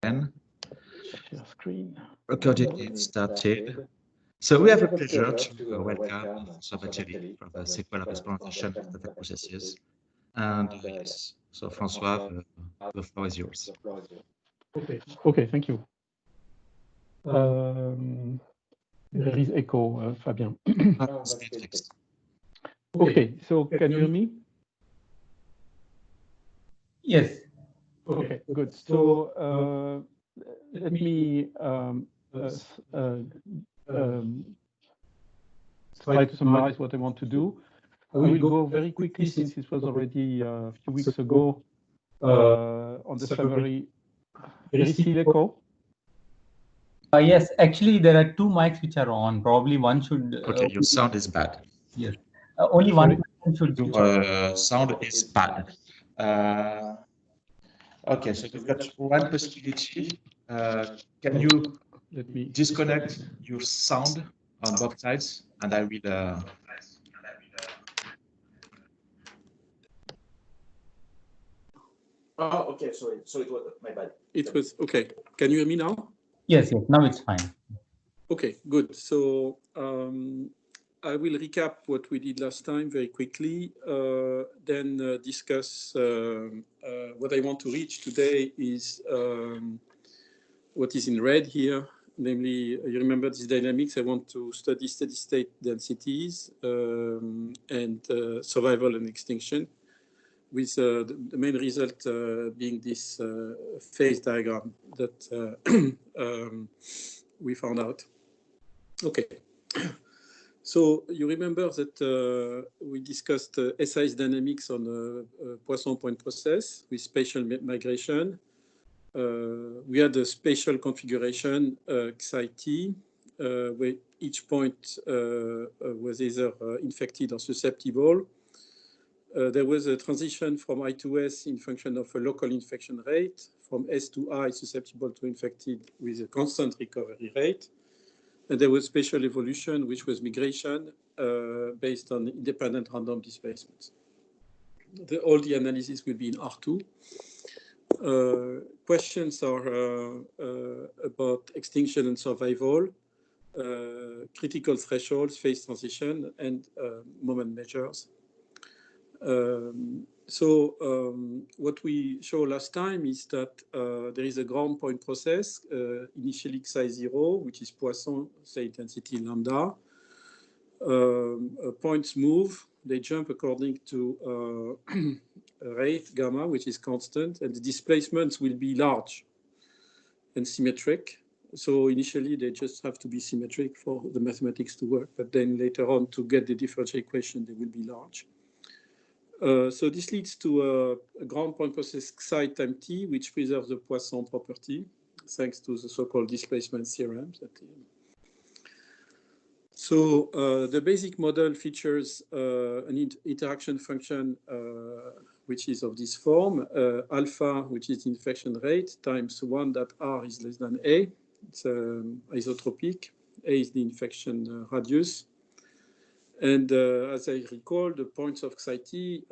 And Share screen. recording is started. So we have a pleasure to welcome François Baccelli from the Sequel of Experimentation Data Processes. And yes, so François, the floor is yours. Okay, thank you. There is echo, Fabien. It's been fixed. Okay, so can you hear me? Yes. Okay, good. So let me try to summarize what I want to do. I will go very quickly since it was already a few weeks ago on the summary. There is still echo? Yes, actually, there are two mics which are on. Probably one should. Okay, your sound is bad. Yes. Only one should. Sound is bad. Okay, so we've got one possibility. Can you disconnect your sound on both sides, and I will. Oh, okay. Sorry. So it was my bad. It was okay. Can you hear me now? Yes, yes. Now it's fine. Okay, good. So I will recap what we did last time very quickly, then discuss what I want to reach today is what is in red here, namely, you remember this dynamics. I want to study steady state densities and survival and extinction, with the main result being this phase diagram that we found out. Okay. So you remember that we discussed SI's dynamics on a Poisson point process with spatial migration. We had a spatial configuration, Xi-T, where each point was either infected or susceptible. There was a transition from I to S in function of a local infection rate, from S to I susceptible to infected with a constant recovery rate. And there was spatial evolution, which was migration based on independent random displacements. All the analysis will be in R2. Questions are about extinction and survival, critical thresholds, phase transition, and moment measures. What we showed last time is that there is a ground point process, initially Xi0, which is Poisson state density lambda. Points move, they jump according to rate gamma, which is constant, and the displacements will be large and symmetric. So initially, they just have to be symmetric for the mathematics to work, but then later on, to get the differential equation, they will be large. So this leads to a ground point process Xi times T, which preserves the Poisson property, thanks to the so-called displacement theorem. So the basic model features an interaction function which is of this form, alpha, which is the infection rate, times 1 that R is less than A. It's isotropic. A is the infection radius. And as I recall, the points of Xi-T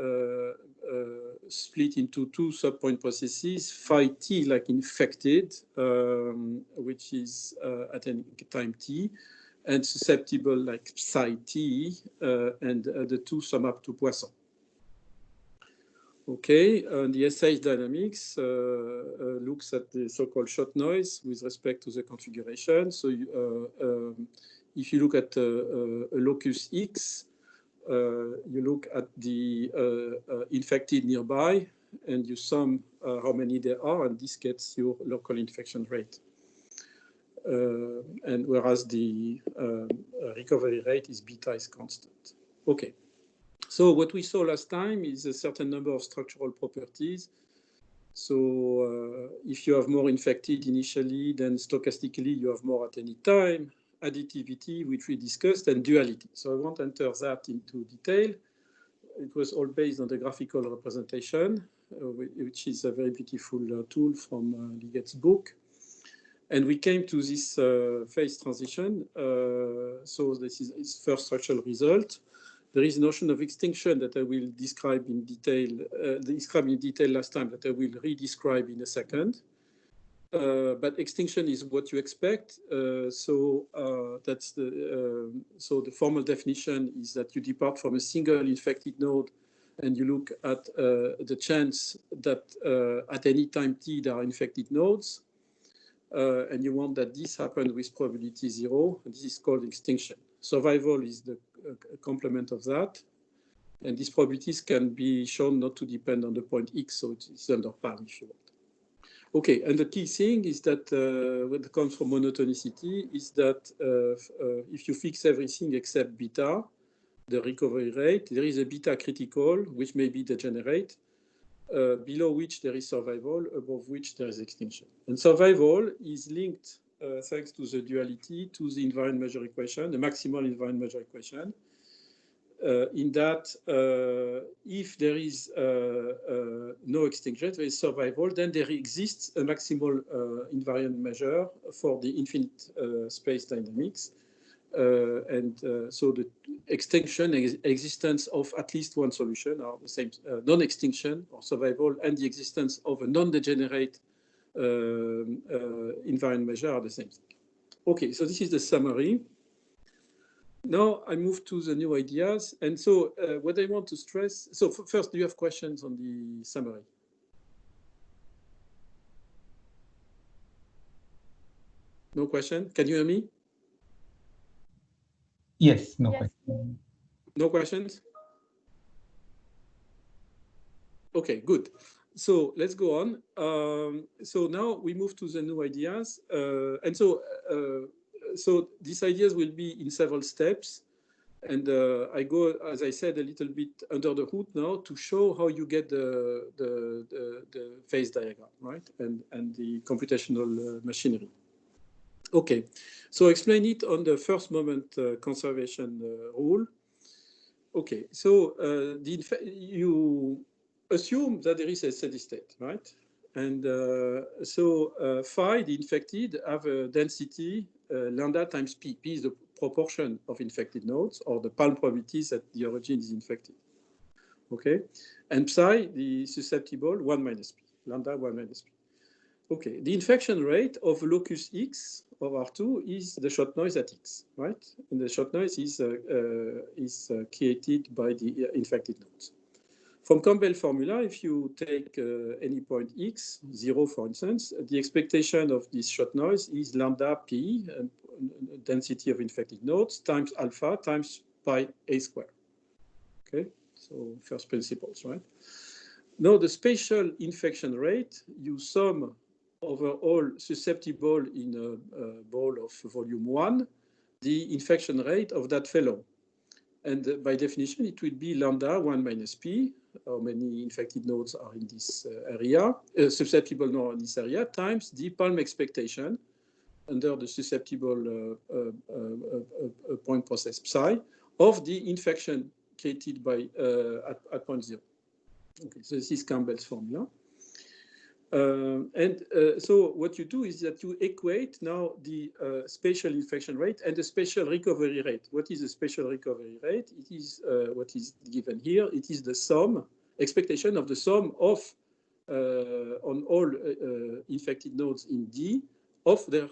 split into two subpoint processes, phi T like infected, which is at any time T, and susceptible like psi T, and the two sum up to Poisson. Okay, and the SI dynamics looks at the so-called shot noise with respect to the configuration. So if you look at a locus X, you look at the infected nearby, and you sum how many there are, and this gets your local infection rate. And whereas the recovery rate is beta is constant. Okay. So what we saw last time is a certain number of structural properties. So if you have more infected initially, then stochastically you have more at any time, additivity, which we discussed, and duality. So I won't enter that into detail. It was all based on the graphical representation, which is a very beautiful tool from Liggett's book. And we came to this phase transition. So this is its first structural result. There is a notion of extinction that I will describe in detail, last time, that I will re-describe in a second. but extinction is what you expect. So the formal definition is that you depart from a single infected node and you look at the chance that at any time t there are infected nodes, and you want that this happens with probability 0. This is called extinction. Survival is the complement of that, and these probabilities can be shown not to depend on the point x, so it's under PALM if you want. Okay, and the key thing is that when it comes from monotonicity is that if you fix everything except beta, the recovery rate, there is a beta critical, which may be degenerate, below which there is survival, above which there is extinction. And survival is linked, thanks to the duality, to the invariant measure equation, the maximal invariant measure equation, in that if there is no extinction, there is survival, then there exists a maximal invariant measure for the infinite space dynamics. So the extinction existence of at least one solution are the same, non-extinction or survival and the existence of a non-degenerate invariant measure are the same thing. Okay, so this is the summary. Now I move to the new ideas. And so what I want to stress, so first, do you have questions on the summary? No question? Can you hear me? Yes, no question. No questions? Okay, good. So let's go on. So now we move to the new ideas. And so these ideas will be in several steps. And I go, as I said, a little bit under the hood now to show how you get the phase diagram, right? And the computational machinery. Okay, so explain it on the first moment conservation rule. Okay, so you assume that there is a steady state, right? And so phi, the infected, have a density lambda times p. P is the proportion of infected nodes, or the PALM probabilities that the origin is infected. Okay, and psi, the susceptible, 1 minus p, lambda 1 minus p. Okay, the infection rate of locus X of R2 is the shot noise at X, right? And the shot noise is created by the infected nodes. From Campbell formula, if you take any point X, 0 for instance, the expectation of this shot noise is lambda P, density of infected nodes, times alpha times pi a square. Okay, so first principles, right? Now the spatial infection rate, you sum over all susceptible in a ball of volume 1, the infection rate of that fellow. And by definition, it will be lambda 1 minus p, how many infected nodes are in this area, susceptible node in this area, times the PALM expectation under the susceptible point process psi of the infection created by at point 0. Okay, so this is Campbell's formula. So what you do is that you equate now the spatial infection rate and the spatial recovery rate. What is the spatial recovery rate? It is what is given here. It is the sum, expectation of the sum of, on all infected nodes in D, of their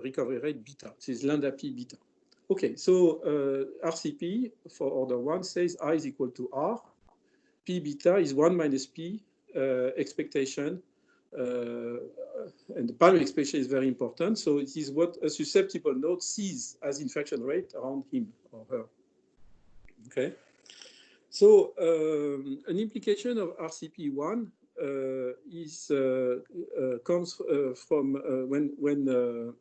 recovery rate beta. This is lambda p beta. Okay, so RCP for order 1 says I is equal to R. P beta is 1 minus P expectation. And the PALM expectation is very important. So it is what a susceptible node sees as infection rate around him or her. Okay. So an implication of RCP1 comes from when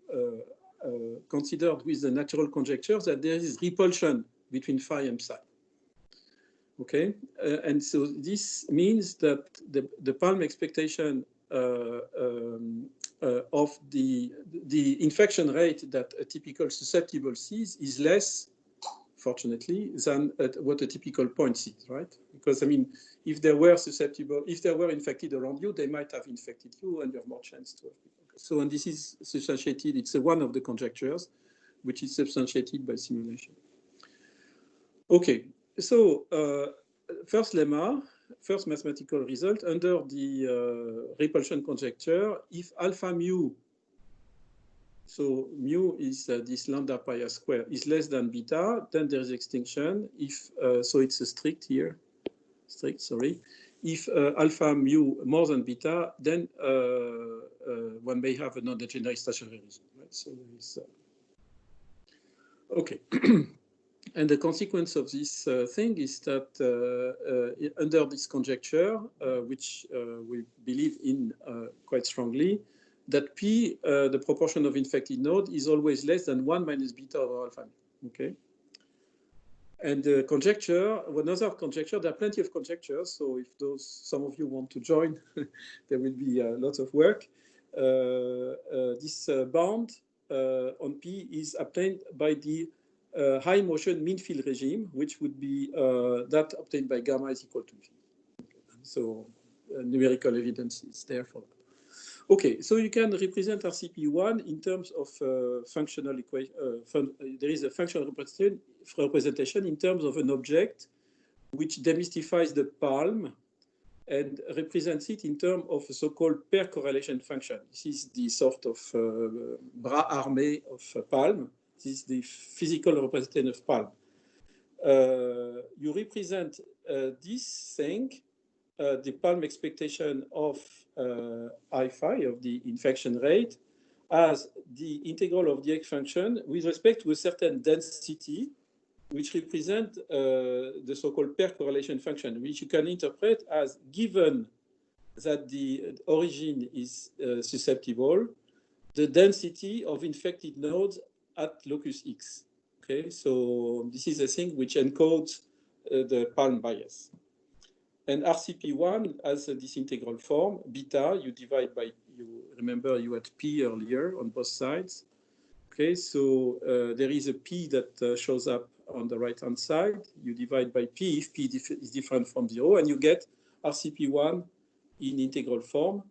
considered with the natural conjecture that there is repulsion between phi and psi. Okay, and so this means that the PALM expectation of the infection rate that a typical susceptible sees is less, fortunately, than what a typical point sees, right? Because I mean, if they were susceptible, if they were infected around you, they might have infected you, and you have more chance to have people. So, and this is substantiated. It's one of the conjectures, which is substantiated by simulation. Okay, so first lemma. first mathematical result under the repulsion conjecture, if alpha mu, so mu is this lambda pi r square, is less than beta, then there is extinction. If so, it's a strict here, strict, sorry. If alpha mu more than beta, then one may have a non-degenerate stationary region. Right? So it's okay. And the consequence of this thing is that under this conjecture, which we believe in quite strongly, that P, the proportion of infected node, is always less than 1 minus beta over alpha. Okay. And the conjecture, another conjecture, there are plenty of conjectures. So if some of you want to join, there will be lots of work. This bound on P is obtained by the high motion mean field regime, which would be that obtained by gamma is equal to V. So numerical evidence is there for that. Okay, so you can represent RCP1 in terms of functional equation. There is a functional representation in terms of an object which demystifies the palm and represents it in terms of a so-called pair correlation function. This is the sort of bras armé of palm. This is the physical representation of palm. You represent this thing, the palm expectation of I phi, of the infection rate, as the integral of the X function with respect to a certain density, which represent the so-called pair correlation function, which you can interpret as given that the origin is susceptible, the density of infected nodes at locus X. Okay, so this is a thing which encodes the palm bias. And RCP1 has this integral form, beta, you divide by, you remember you had P earlier on both sides. Okay, so there is a P that shows up on the right-hand side. You divide by P if P is different from 0, and you get RCP1 in integral form,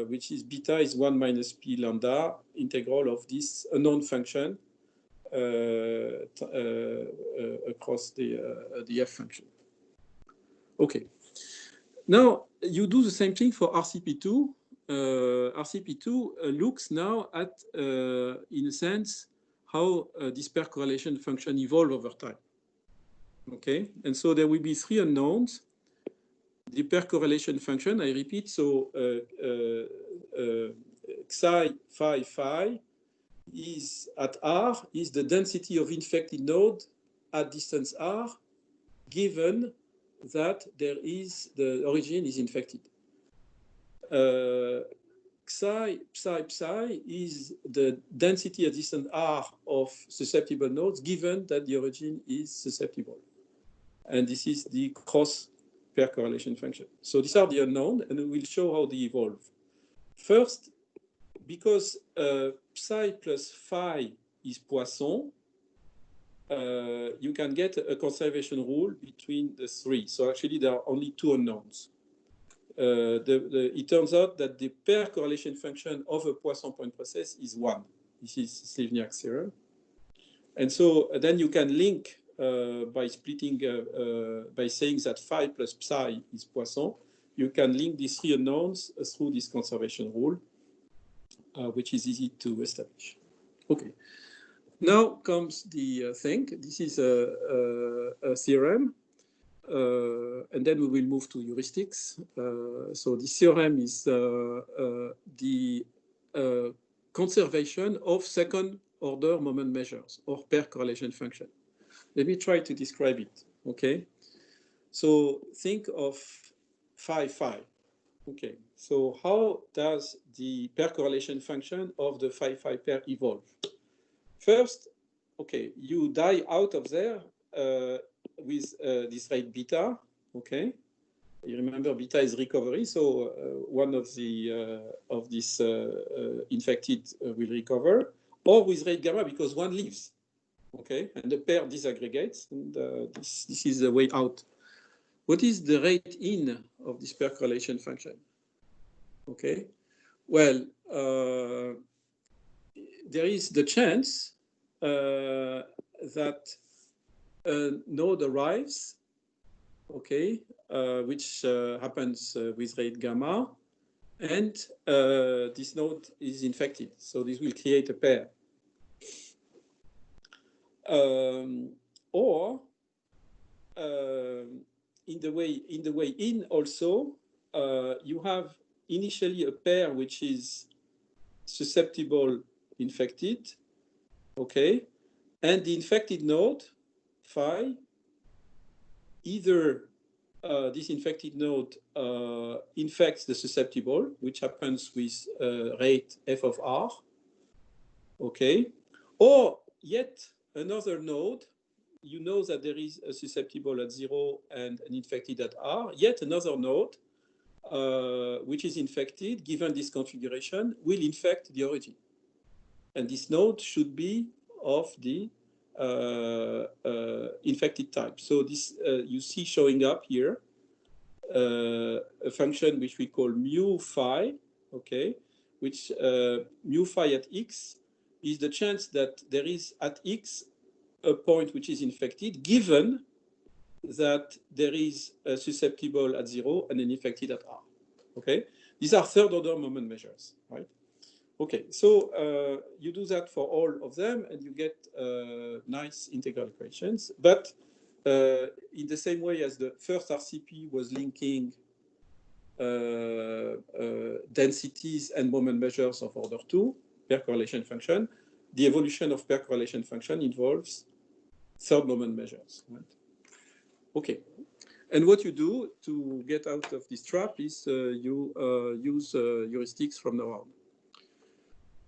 which is beta is 1 minus P lambda integral of this unknown function across the F function. Okay. Now you do the same thing for RCP2. RCP2 looks now at, in a sense, how this pair correlation function evolve over time. Okay, and so there will be 3 unknowns. The pair correlation function, I repeat, so psi phi phi is at R is the density of infected node at distance R, given that there is the origin is infected. Psi is the density at distance R of susceptible nodes, given that the origin is susceptible. And this is the cross pair correlation function. So these are the unknown, and we'll show how they evolve. First, because psi plus phi is Poisson, you can get a conservation rule between the 3. So actually, there are only 2 unknowns. It turns out that the pair correlation function of a Poisson point process is 1. This is Slivniak's theorem. And so then you can link by splitting, by saying that phi plus psi is Poisson, you can link these 3 unknowns through this conservation rule, which is easy to establish. Okay. Now comes the thing. This is a theorem, and then we will move to heuristics. So this theorem is the conservation of second-order moment measures or pair correlation function. Let me try to describe it. Okay. So think of phi phi. Okay. So how does the pair correlation function of the phi phi pair evolve? First, okay, you die out of there with this rate beta, okay? You remember beta is recovery, so one of this infected will recover, or with rate gamma because one leaves, okay? And the pair disaggregates, and this is the way out. What is the rate in of this pair correlation function? Okay, well, there is the chance that a node arrives okay, which happens with rate gamma, and this node is infected. So this will create a pair. Or in the way in also, you have initially a pair which is susceptible infected, okay, and the infected node phi, either this infected node infects the susceptible, which happens with rate f of r, okay, or yet another node, you know that there is a susceptible at 0 and an infected at r, yet another node which is infected, given this configuration, will infect the origin. And this node should be of the infected type. So this you see showing up here a function which we call mu phi, okay, which mu phi at x is the chance that there is at x a point which is infected, given that there is a susceptible at 0 and an infected at r. Okay, these are third-order moment measures, right? Okay, so you do that for all of them, and you get nice integral equations. But in the same way as the first RCP was linking densities and moment measures of order 2, pair correlation function, the evolution of pair correlation function involves third moment measures, right? Okay, and what you do to get out of this trap is you use heuristics from now on.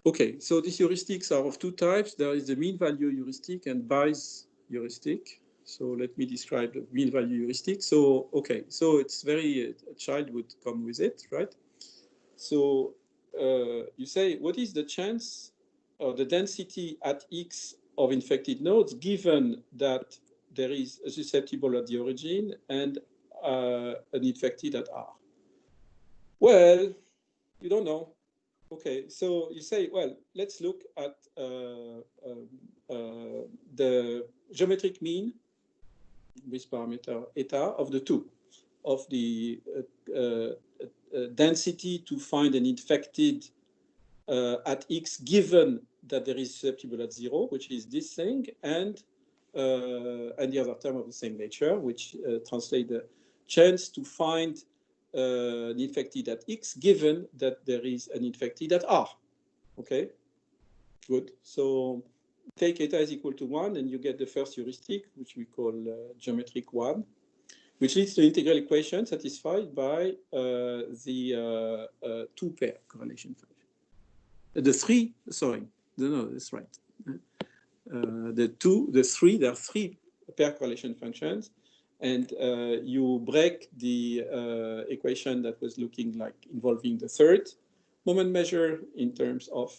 Okay, so these heuristics are of two types. There is the mean value heuristic and Bayes heuristic. So let me describe the mean value heuristic. So, okay, so it's very, a child would come with it, right? So you say, what is the chance of the density at X of infected nodes, given that there is a susceptible at the origin and an infected at R? Well, you don't know. Okay, so you say, well, let's look at the geometric mean with parameter eta of the two, of the density to find an infected at X, given that there is susceptible at 0, which is this thing, and the other term of the same nature, which translate the chance to find an infected at X, given that there is an infected at R. Okay, good. So take eta is equal to 1, and you get the first heuristic, which we call geometric 1, which leads to an integral equation satisfied by the two-pair correlation function. The three, sorry, no, that's right. The three, there are three pair correlation functions, and you break the equation that was looking like involving the third moment measure in terms of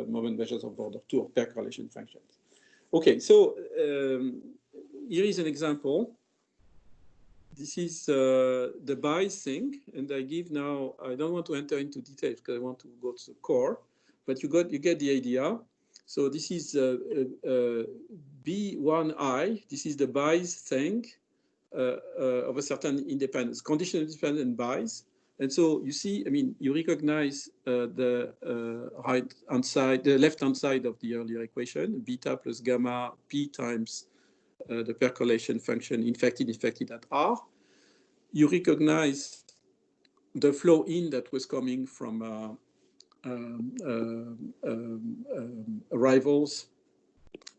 moment measures of order 2 of pair correlation functions. Okay, so here is an example. This is the Bayes thing, and I give now, I don't want to enter into details because I want to go to the core, but you get the idea. So this is B1I, this is the Bayes thing of a certain independence, conditional independent Bayes. And so you see, I mean, you recognize the right-hand side, the left-hand side of the earlier equation, beta plus gamma P times the pair correlation function infected at R. You recognize the flow in that was coming from arrivals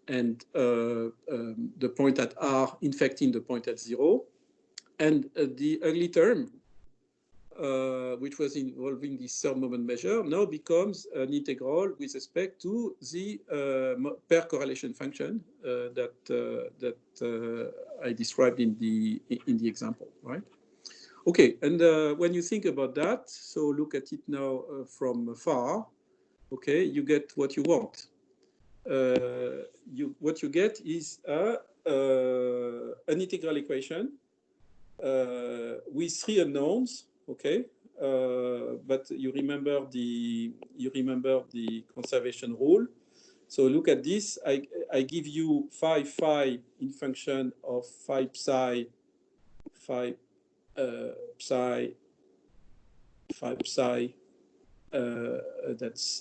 and the point at R infecting the point at 0. And the ugly term, which was involving this third moment measure, now becomes an integral with respect to the pair correlation function that I described in the example, right? Okay, and when you think about that, so look at it now from far, okay, you get what you want. What you get is an integral equation with three unknowns, okay, but you remember the conservation rule. So look at this. I give you phi in function of phi psi phi psi, phi psi. That's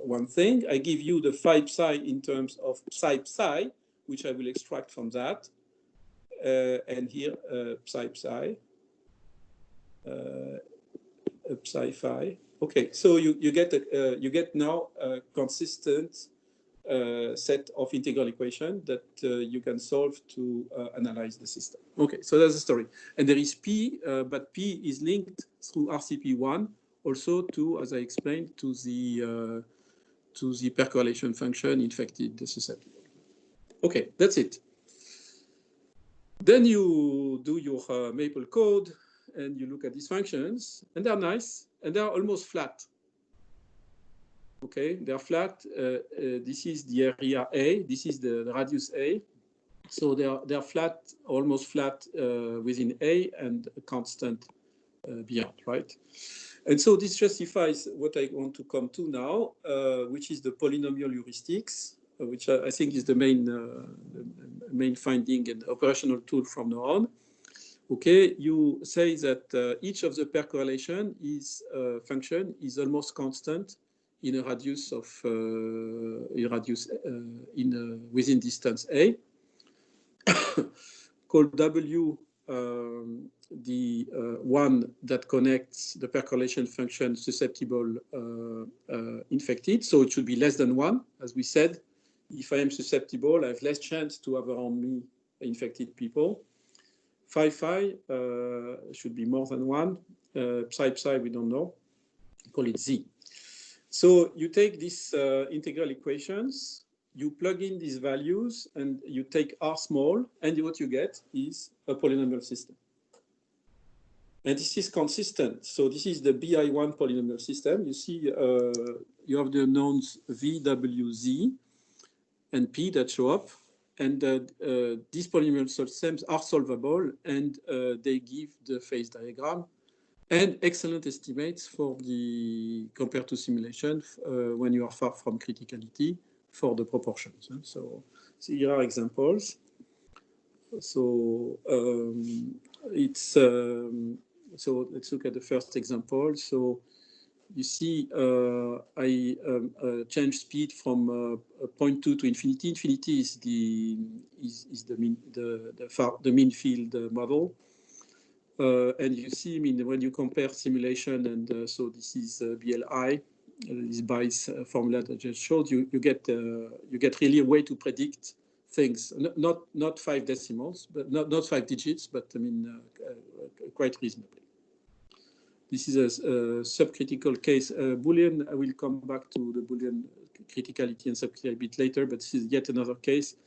one thing. I give you the phi psi in terms of psi psi, which I will extract from that. And here psi psi, psi phi. Okay, so you get now a consistent set of integral equations that you can solve to analyze the system. Okay, so that's the story. And there is P, but P is linked through RCP1 also to, as I explained, to the percolation function infected susceptible. Okay, that's it. Then you do your Maple code and you look at these functions, and they're nice and they're almost flat. Okay, they're flat. This is the area A. This is the radius A. So they're flat, almost flat within A and a constant beyond, right? And so this justifies what I want to come to now, which is the polynomial heuristics, which I think is the main finding and operational tool from now on. Okay, you say that each of the pair correlation is function is almost constant in a radius of within distance A, called W the one that connects the pair correlation function susceptible infected. So it should be less than one, as we said. If I am susceptible, I have less chance to have around me infected people. Phi phi should be more than one. Psi psi, we don't know. Call it Z. So you take these integral equations, you plug in these values, and you take R small, and what you get is a polynomial system. And this is consistent. So this is the BI1 polynomial system. You see, you have the knowns V, W, Z, and P that show up. And these polynomial systems are solvable, and they give the phase diagram and excellent estimates for the compared to simulation when you are far from criticality for the proportions. So here are examples. So so let's look at the first example. So you see, I change speed from 0.2 to infinity. Infinity is the mean field model. And you see, I mean, when you compare simulation and so this is BLI, this Bayes formula that I just showed you, you get really a way to predict things. Not 5 decimals, but not 5 digits, but I mean quite reasonably. This is a subcritical case. Boolean, I will come back to the Boolean criticality and subcriticality a bit later, but this is yet another case.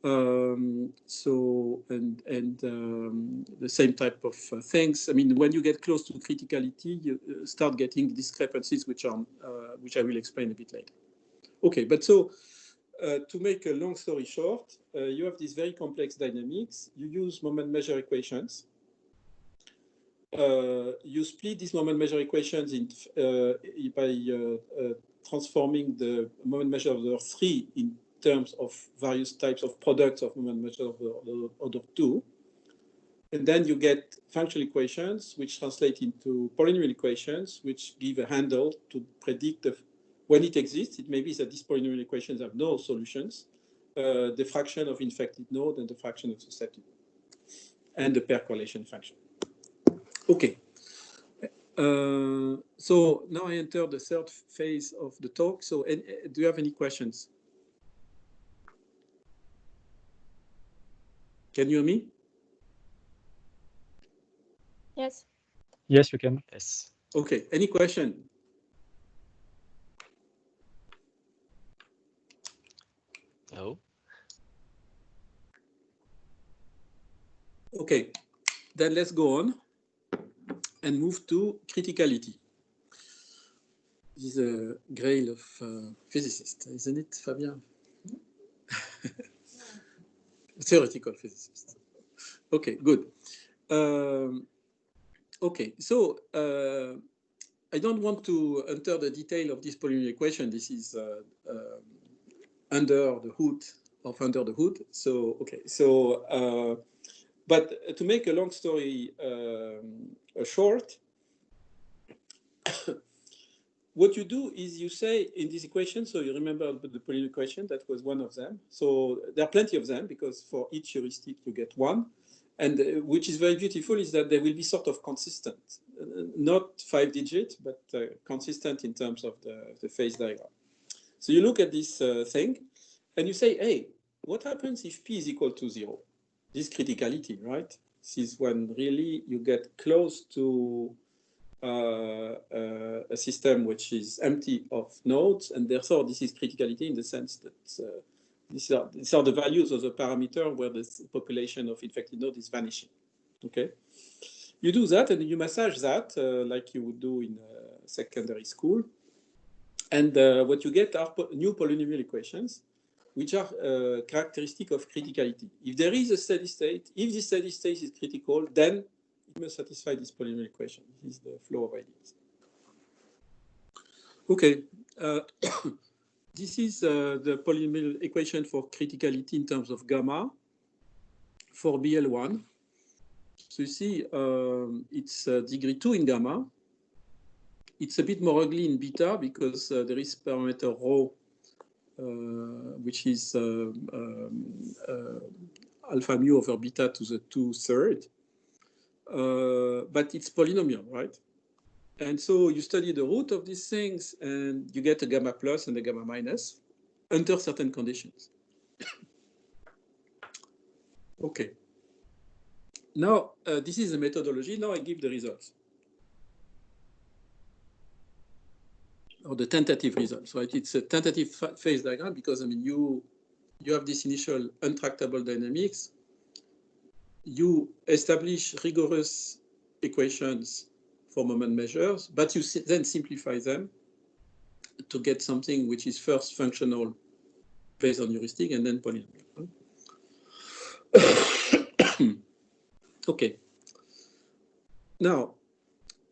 The same type of things. I mean, when you get close to criticality, you start getting discrepancies, which I will explain a bit later. Okay, but so to make a long story short, you have this very complex dynamics. You use moment measure equations. You split these moment measure equations in by transforming the moment measure of order 3 in terms of various types of products of moment measure of order 2. And then you get functional equations, which translate into polynomial equations, which give a handle to predict when it exists. It may be that these polynomial equations have no solutions, the fraction of infected node and the fraction of susceptible, and the pair correlation function. Okay. So now I enter the third phase of the talk. So do you have any questions? Can you hear me? Yes. Yes, we can. Yes. Okay. Any question? No. Okay. Then let's go on and move to criticality. This is a grail of physicists, isn't it, Fabien? Theoretical physicist. Okay, good. Okay, so I don't want to enter the detail of this polynomial equation. This is under the hood of under the hood. So okay, so But to make a long story short, what you do is you say in this equation, so you remember the polynomial equation, that was one of them. So there are plenty of them because for each heuristic you get one. And which is very beautiful is that they will be sort of consistent, not 5-digit, but consistent in terms of the phase diagram. So you look at this thing and you say, hey, what happens if P is equal to 0? This criticality, right? This is when really you get close to a system which is empty of nodes, and therefore this is criticality in the sense that these are the values of the parameter where the population of infected nodes is vanishing. Okay, you do that and you massage that like you would do in secondary school, and what you get are new polynomial equations which are characteristic of criticality. If there is a steady state, if this steady state is critical, then it must satisfy this polynomial equation. This is the flow of ideas. Okay, this is the polynomial equation for criticality in terms of gamma for BL1. So you see, it's degree 2 in gamma. It's a bit more ugly in beta because there is parameter rho, which is alpha mu over beta to the 2/3. But it's polynomial, right? And so you study the root of these things and you get a gamma plus and a gamma minus under certain conditions. Okay. Now, this is the methodology. Now I give the results. Or the tentative results, right? It's a tentative phase diagram because, I mean, you have this initial untractable dynamics. You establish rigorous equations for moment measures, but you then simplify them to get something which is first functional based on heuristic and then polynomial. Okay. Now,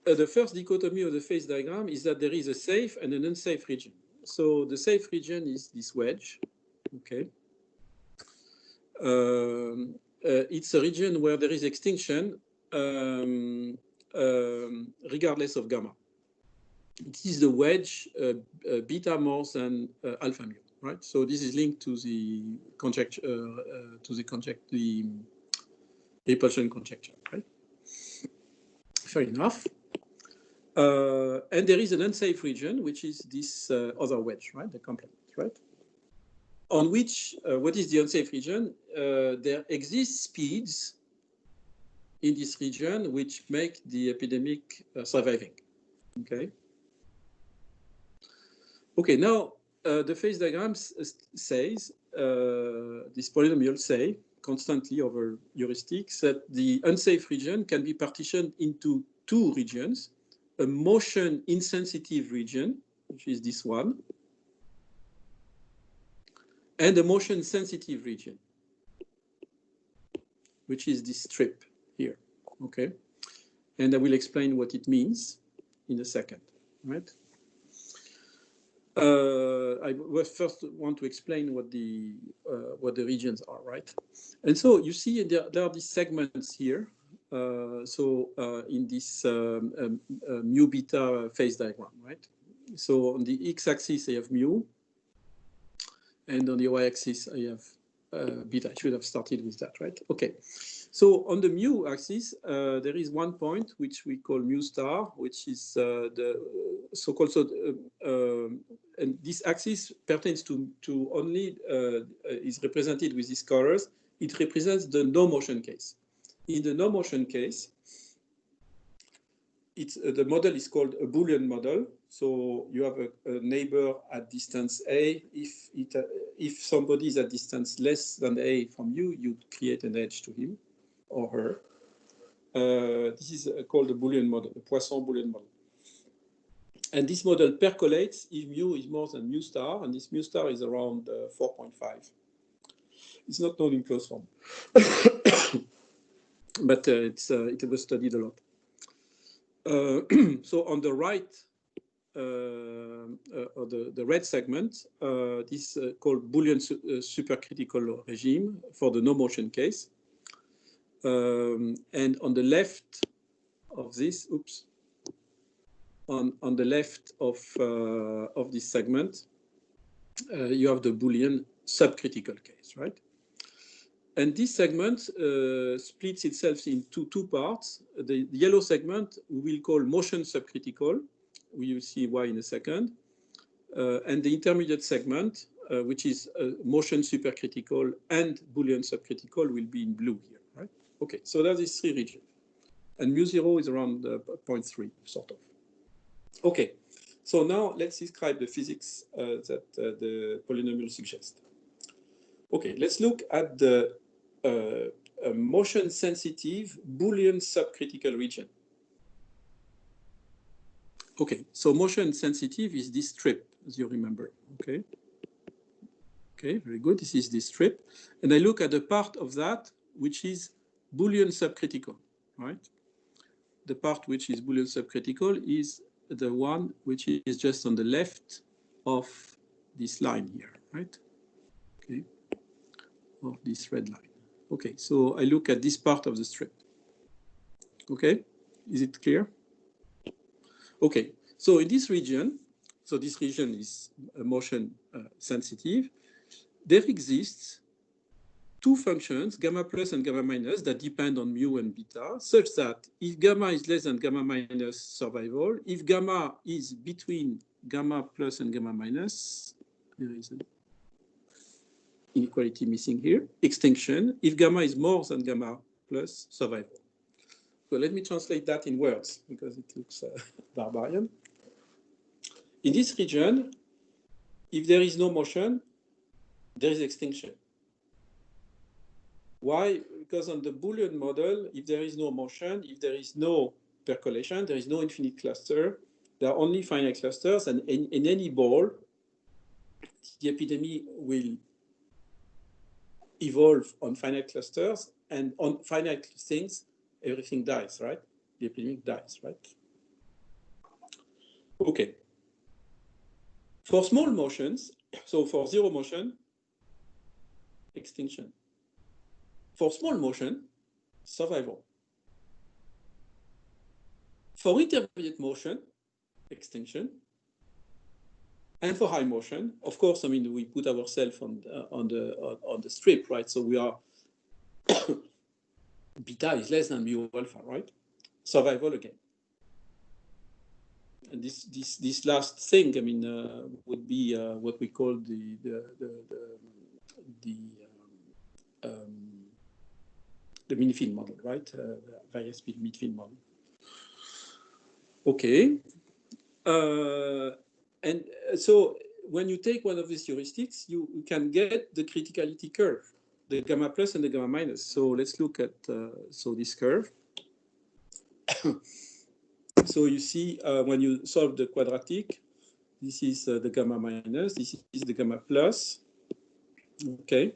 the first dichotomy of the phase diagram is that there is a safe and an unsafe region. So the safe region is this wedge. Okay. It's a region where there is extinction regardless of gamma. It is the wedge beta more than alpha mu, right? So this is linked to the conjecture, the repulsion conjecture, right? Fair enough. And there is an unsafe region, which is this other wedge, right? The complement, right? On which, what is the unsafe region? There exist speeds in this region which make the epidemic surviving. Okay. Okay, now the phase diagram says, this polynomial say constantly over heuristics that the unsafe region can be partitioned into two regions, a motion insensitive region, which is this one, and a motion sensitive region, which is this strip here, okay? And I will explain what it means in a second, right? I first want to explain what the regions are, right? And so you see there are these segments here. In this mu beta phase diagram, right? So on the x-axis I have mu, and on the y-axis I have beta. I should have started with that, right? Okay. So on the mu axis, there is one point which we call mu star, which is the so-called, and this axis pertains to only, is represented with these colors. It represents the no motion case. In the no motion case, the model is called a Boolean model. So you have a neighbor at distance A. If somebody is at distance less than A from you, you create an edge to him or her. This is called a Boolean model, a Poisson Boolean model. And this model percolates if mu is more than mu star, and this mu star is around 4.5. It's not known in closed form. But it was studied a lot. So on the right, or the red segment, this is called Boolean supercritical regime for the no motion case. And on the left of this, oops, on the left of this segment, you have the Boolean subcritical case, right? And this segment splits itself into two parts. The yellow segment we will call motion subcritical. We will see why in a second. And the intermediate segment, which is motion supercritical and Boolean subcritical, will be in blue here, right? Okay, so that is 3 regions. And mu0 is around 0.3, sort of. Okay, so now let's describe the physics that the polynomial suggests. Okay, let's look at the motion-sensitive Boolean subcritical region. Okay, so motion-sensitive is this strip, as you remember, okay? Okay, very good, this is this strip. And I look at the part of that which is Boolean subcritical, right? The part which is Boolean subcritical is the one which is just on the left of this line here, right? Okay, of this red line. Okay, so I look at this part of the strip. Okay, is it clear? Okay, so in this region, so this region is motion sensitive, there exists two functions, gamma plus and gamma minus, that depend on mu and beta, such that if gamma is less than gamma minus, survival. If gamma is between gamma plus and gamma minus, there is an inequality missing here, extinction. If gamma is more than gamma plus, survival. So let me translate that in words, because it looks barbarian. In this region, if there is no motion, there is extinction. Why? Because on the Boolean model, if there is no motion, if there is no percolation, there is no infinite cluster, there are only finite clusters, and in any ball, the epidemic will evolve on finite clusters, and on finite things, everything dies, right? The epidemic dies, right? Okay. For small motions, so for zero motion, extinction. For small motion, survival. For intermediate motion, extinction. And for high motion, of course, I mean, we put ourselves on the strip, right? So we are beta is less than mu alpha, right? Survival again. And this last thing, I mean, would be what we call the mean field model, right? Various speed mean field model. Okay. And so when you take one of these heuristics, you can get the criticality curve, the gamma plus and the gamma minus. So let's look at so this curve. So you see when you solve the quadratic, this is the gamma minus, this is the gamma plus. Okay.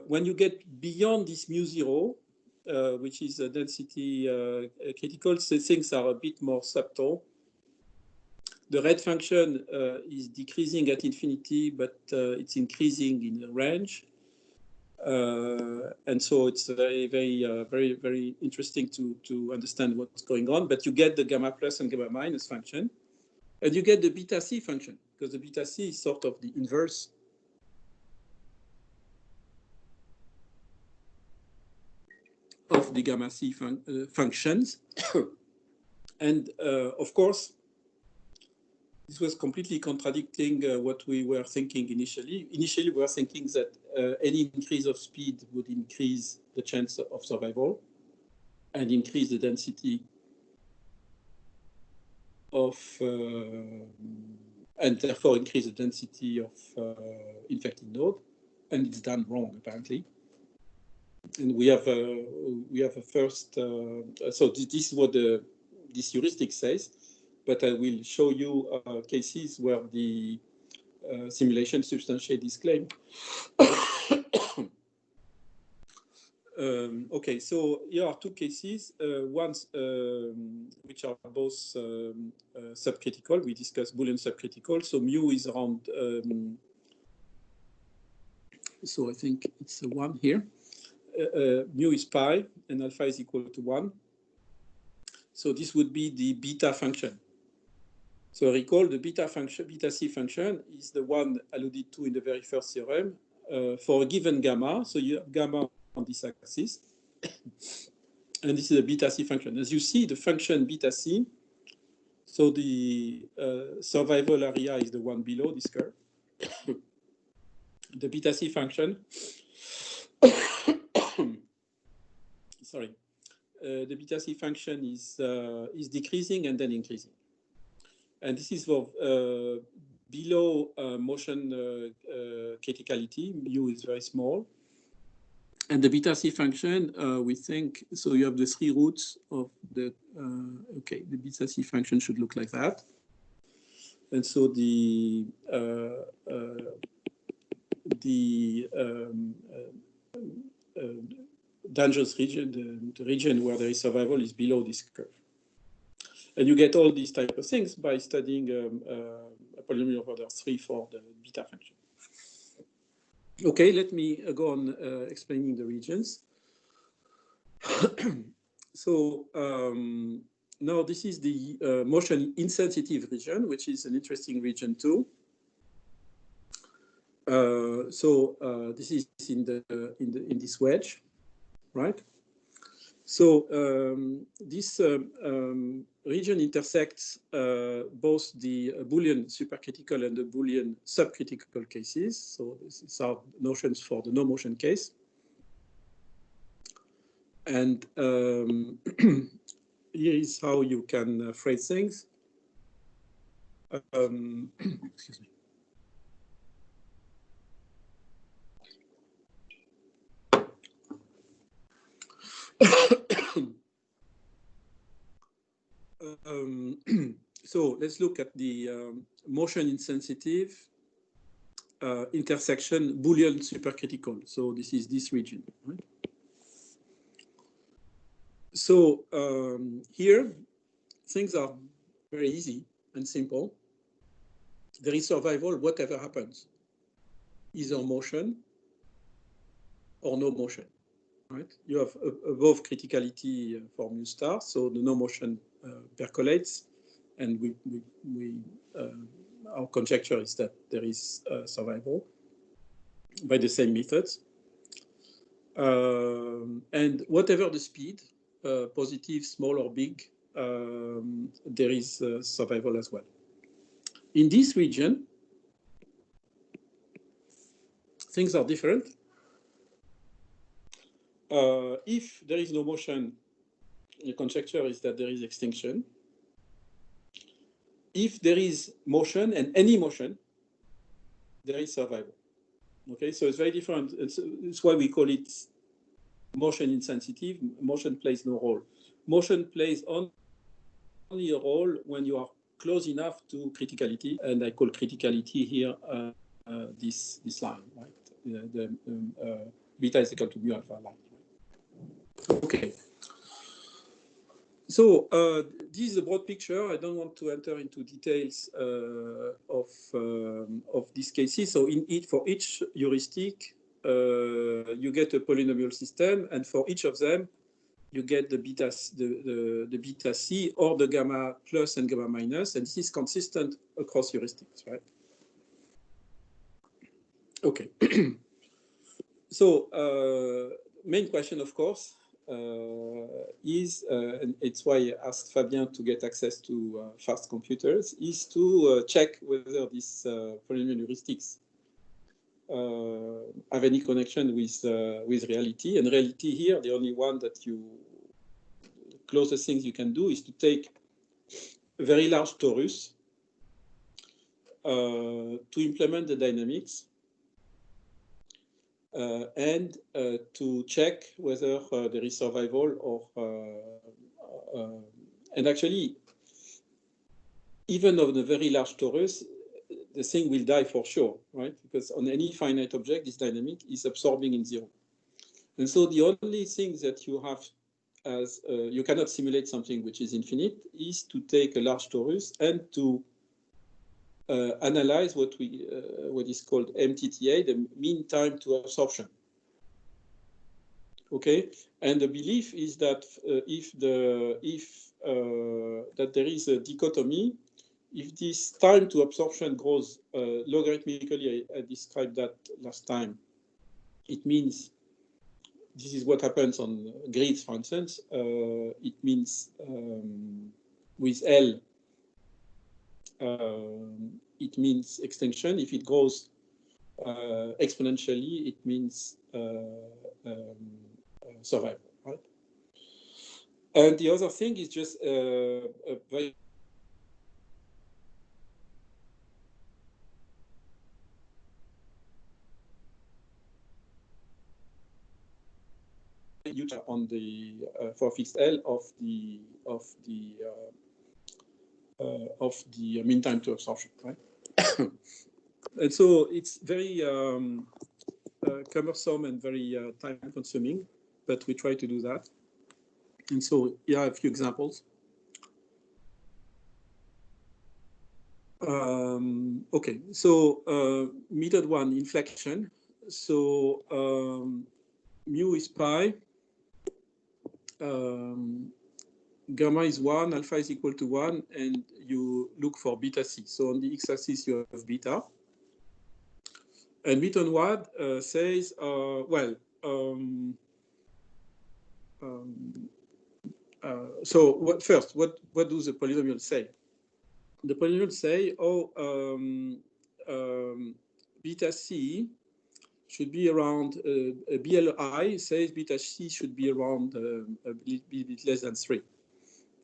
When you get beyond this mu0, which is a density critical, so things are a bit more subtle. The red function is decreasing at infinity, but it's increasing in the range. And so it's very interesting to understand what's going on. But you get the gamma plus and gamma minus function, and you get the beta c function, because the beta c is sort of the inverse of the gamma c functions. And of course, this was completely contradicting what we were thinking initially. Initially, we were thinking that any increase of speed would increase the chance of survival and increase the density of, and therefore increase the density of infected node. And it's done wrong, apparently. And we have a first, so this is what this heuristic says. But I will show you cases where the simulation substantiates this claim. Okay, so here are two cases. One which are both subcritical. We discussed Boolean subcritical. So mu is around. So I think it's 1 here. mu is pi and alpha is equal to 1. So this would be the beta function. So recall the beta function, beta C function is the one alluded to in the very first theorem for a given gamma. So you have gamma on this axis, and this is a beta C function. As you see, the function beta C, so the survival area is the one below this curve. The beta C function, sorry, the beta C function is decreasing and then increasing. And this is for below motion criticality, mu is very small. And the beta C function, we think, so you have the three roots of the, okay, the beta C function should look like that. And so the dangerous region, the region where there is survival is below this curve. And you get all these type of things by studying a polynomial of order 3 for the beta function. Okay, let me go on explaining the regions. So now this is the motion insensitive region, which is an interesting region too. This is in this wedge, right? So this region intersects both the Boolean supercritical and the Boolean subcritical cases. So these are notions for the no motion case. And here is how you can phrase things. Excuse me. So let's look at the motion insensitive intersection Boolean supercritical. So this is this region, right? So here things are very easy and simple. There is survival whatever happens, either motion or no motion. Right? You have above criticality for mu star, so the no motion percolates, and our conjecture is that there is survival by the same methods. And whatever the speed, positive, small or big, there is survival as well. In this region, things are different. If there is no motion, the conjecture is that there is extinction. If there is motion and any motion, there is survival. Okay, so it's very different. It's why we call it motion insensitive. Motion plays no role. Motion plays only a role when you are close enough to criticality, and I call criticality here this line, right? Beta is equal to mu alpha line. Okay. So this is a broad picture. I don't want to enter into details of these cases. So for each heuristic, you get a polynomial system, and for each of them, you get the beta C or the gamma plus and gamma minus, and this is consistent across heuristics, right? Okay. So main question, of course, is, and it's why I asked Fabien to get access to fast computers, is to check whether these polynomial heuristics have any connection with reality. And reality here, the only one that closest things you can do is to take a very large torus to implement the dynamics and to check whether there is survival or and actually, even on a very large torus, the thing will die for sure, right? Because on any finite object, this dynamic is absorbing in zero. And so the only thing that you have as you cannot simulate something which is infinite is to take a large torus and to analyze what is called MTTA, the mean time to absorption. Okay, and the belief is that that there is a dichotomy. If this time to absorption grows logarithmically, I described that last time, it means this is what happens on grids, for instance. It means with L, it means extinction. If it grows exponentially, it means survival, right? And the other thing is just a very huge on the for fixed L of the mean time to absorption, right? And so it's very cumbersome and very time consuming, but we try to do that. And so here are a few examples. Okay, so method one, inflection. So mu is pi, gamma is 1, alpha is equal to 1, and you look for beta c. So on the x-axis you have beta. And method one says, well, so what do the polynomials say? The polynomials say, beta c should be around, BLI says beta c should be around a bit less than 3.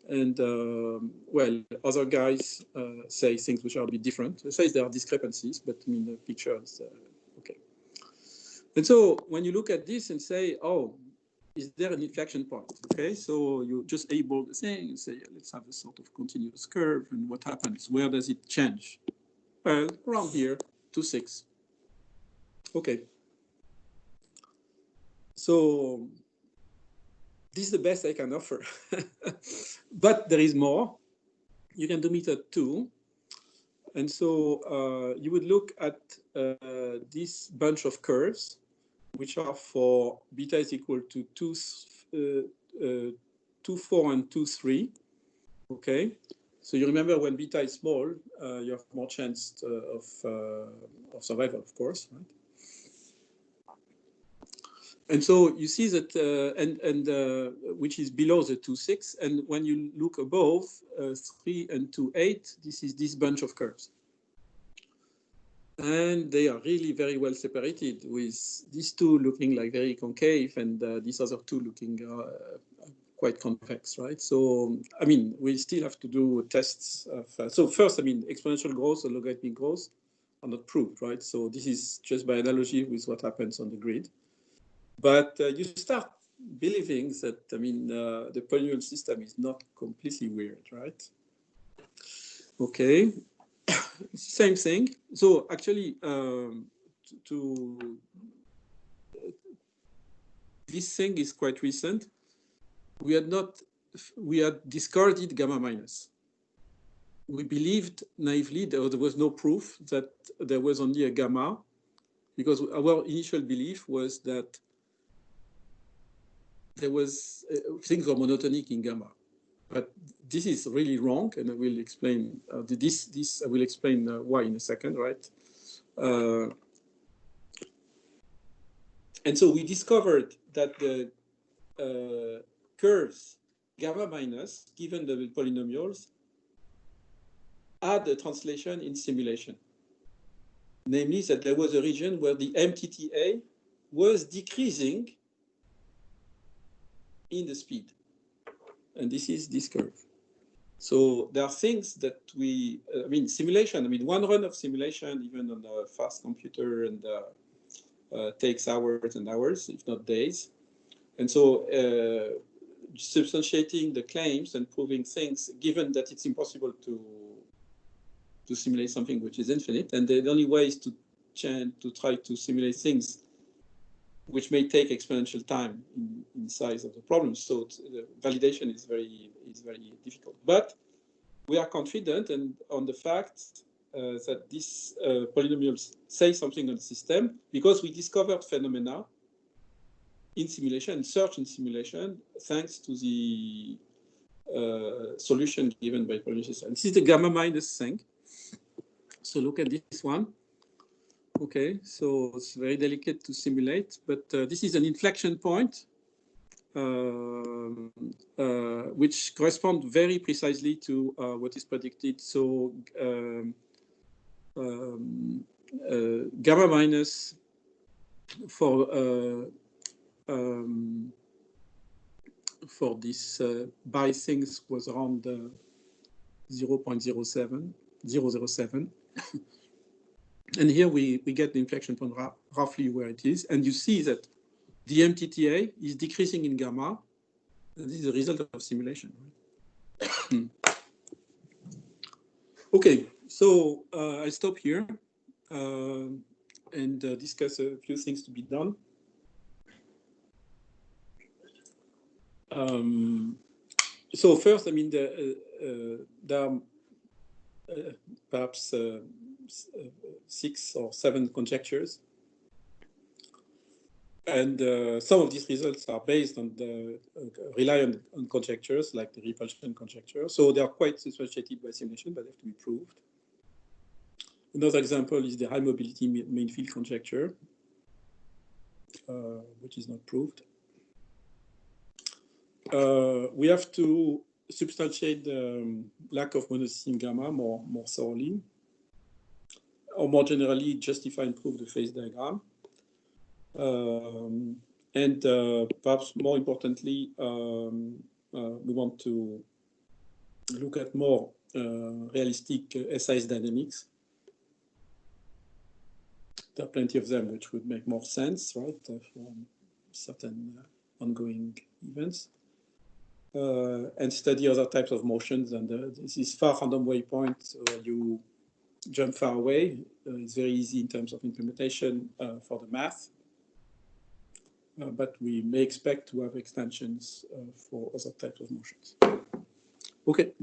And well, other guys say things which are a bit different. They say there are discrepancies, but I mean, the picture is okay. And so when you look at this and say, oh, is there an inflection point? Okay, so you just eyeball the thing and say, let's have a sort of continuous curve, and what happens? Where does it change? Well, around here, 2, 6. Okay. So this is the best I can offer. But there is more. You can do method 2. And so you would look at this bunch of curves, which are for beta is equal to 2, 4, and 2, 3. Okay. So you remember when beta is small, you have more chance of survival, of course, right? And so you see that, which is below the 2, 6. And when you look above 3 and 2, 8, this is this bunch of curves. And they are really very well separated, with these two looking like very concave and these other two looking quite convex, right? So, I mean, we still have to do tests of, so first, I mean, exponential growth or logarithmic growth are not proved, right? So this is just by analogy with what happens on the grid. But you start believing that, I mean, the polynomial system is not completely weird, right? Okay, same thing. So actually, this thing is quite recent. We had discarded gamma minus. We believed naively there was no proof that there was only a gamma, because our initial belief was that there was things were monotonic in gamma, but this is really wrong, and I will explain I will explain why in a second, right? And so we discovered that the curves gamma minus, given the polynomials, had a translation in simulation. Namely, that there was a region where the MTTA was decreasing in the speed. And this is this curve. So there are things that we, I mean, simulation, I mean, one run of simulation, even on a fast computer, and takes hours and hours, if not days. And so substantiating the claims and proving things, given that it's impossible to simulate something which is infinite, and the only way is to try to simulate things which may take exponential time in size of the problem. So the validation is very difficult. But we are confident and on the fact that these polynomials say something on the system, because we discovered phenomena in simulation, search in simulation, thanks to the solution given by Polynesius. And this is the gamma minus thing. So look at this one. Okay, so it's very delicate to simulate, but this is an inflection point which corresponds very precisely to what is predicted. So gamma minus for this bi things was around 0.007. And here we get the inflection point roughly where it is. And you see that the MTTA is decreasing in gamma. And this is a result of simulation. Okay, so I stop here and discuss a few things to be done. So first, I mean, there are perhaps 6 or 7 conjectures. And some of these results are based on rely on conjectures like the repulsion conjecture. So they are quite substantiated by simulation, but they have to be proved. Another example is the high mobility main field conjecture, which is not proved. We have to substantiate the lack of monocyte gamma more thoroughly, or more generally justify and prove the phase diagram. And perhaps more importantly, we want to look at more realistic SIS dynamics. There are plenty of them which would make more sense, right, from certain ongoing events. And study other types of motions. And this is far random waypoint where you jump far away. It's very easy in terms of implementation for the math. But we may expect to have extensions for other types of motions. Okay.